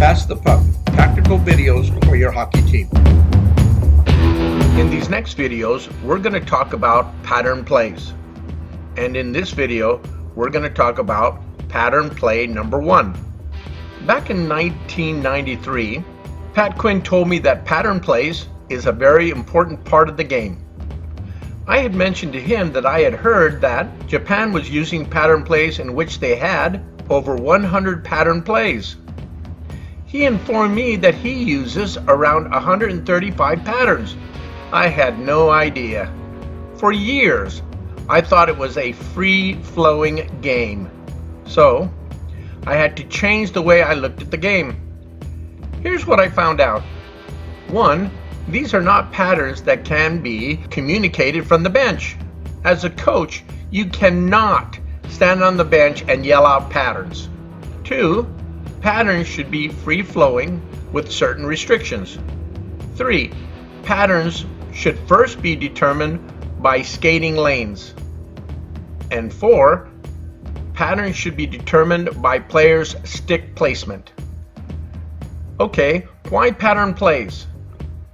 Pass the Puck, tactical videos for your hockey team. In these next videos, we're going to talk about pattern plays. And in this video, we're going to talk about pattern play number 1. Back in 1993, Pat Quinn told me that pattern plays is a very important part of the game. I had mentioned to him that I had heard that Japan was using pattern plays in which they had over 100 pattern plays. He informed me that he uses around 135 patterns. I had no idea. For years, I thought it was a free-flowing game. So, I had to change the way I looked at the game. Here's what I found out. 1, these are not patterns that can be communicated from the bench. As a coach, you cannot stand on the bench and yell out patterns. 2, patterns should be free-flowing with certain restrictions. 3, patterns should first be determined by skating lanes. And 4, patterns should be determined by players' stick placement. Okay, why pattern plays?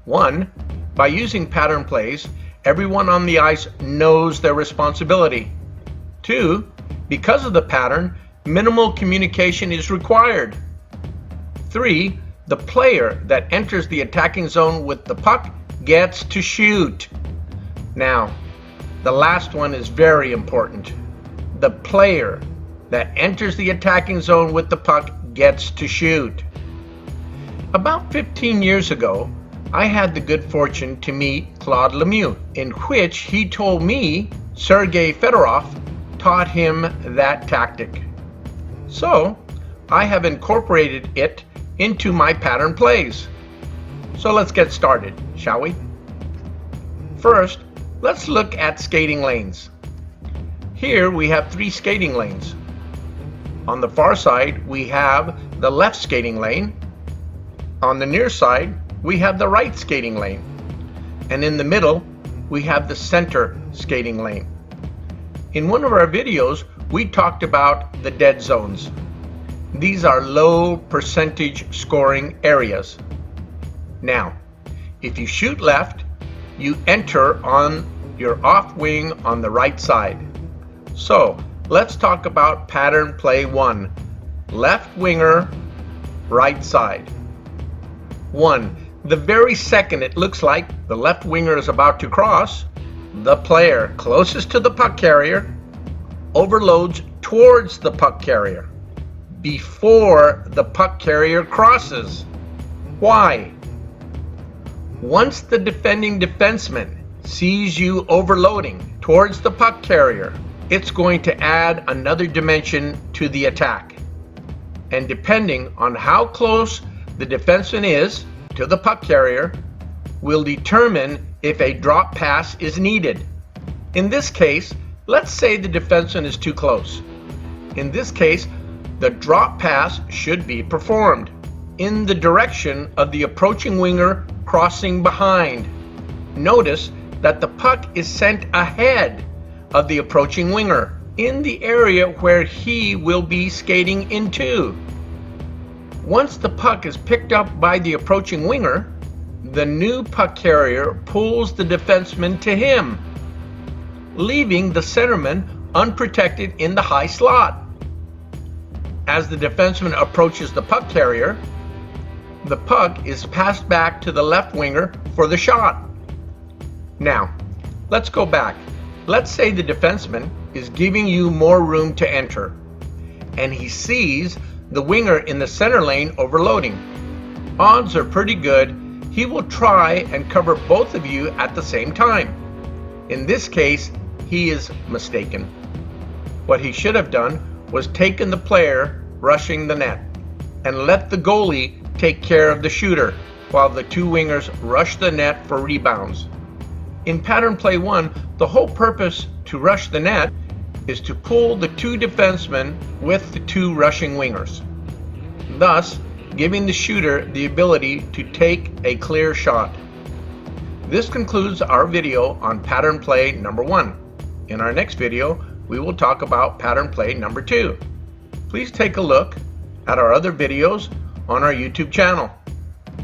1, by using pattern plays, everyone on the ice knows their responsibility. 2, because of the pattern, minimal communication is required. 3, the player that enters the attacking zone with the puck gets to shoot. Now, the last one is very important. The player that enters the attacking zone with the puck gets to shoot. About 15 years ago, I had the good fortune to meet Claude Lemieux, in which he told me Sergei Fedorov taught him that tactic. So, I have incorporated it into my pattern plays. So let's get started, shall we? First, let's look at skating lanes. Here we have 3 skating lanes. On the far side, we have the left skating lane. On the near side, we have the right skating lane. And in the middle, we have the center skating lane. In one of our videos, we talked about the dead zones. These are low percentage scoring areas. Now, if you shoot left, you enter on your off wing on the right side. So, let's talk about pattern play 1. Left winger, right side. 1. The very second it looks like the left winger is about to cross, the player closest to the puck carrier overloads towards the puck carrier before the puck carrier crosses. Why? Once the defending defenseman sees you overloading towards the puck carrier, it's going to add another dimension to the attack. And depending on how close the defenseman is to the puck carrier, will determine if a drop pass is needed. In this case, let's say the defenseman is too close. In this case, the drop pass should be performed in the direction of the approaching winger crossing behind. Notice that the puck is sent ahead of the approaching winger in the area where he will be skating into. Once the puck is picked up by the approaching winger, the new puck carrier pulls the defenseman to him, leaving the centerman unprotected in the high slot. As the defenseman approaches the puck carrier, the puck is passed back to the left winger for the shot. Now, let's go back. Let's say the defenseman is giving you more room to enter, and he sees the winger in the center lane overloading. Odds are pretty good he will try and cover both of you at the same time. In this case, he is mistaken. What he should have done was taken the player rushing the net and let the goalie take care of the shooter while the 2 wingers rush the net for rebounds. In pattern play 1, the whole purpose to rush the net is to pull the 2 defensemen with the 2 rushing wingers, thus giving the shooter the ability to take a clear shot. This concludes our video on pattern play number 1. In our next video, we will talk about pattern play number 2. Please take a look at our other videos on our YouTube channel.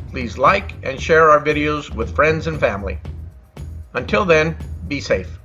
Please like and share our videos with friends and family. Until then, be safe.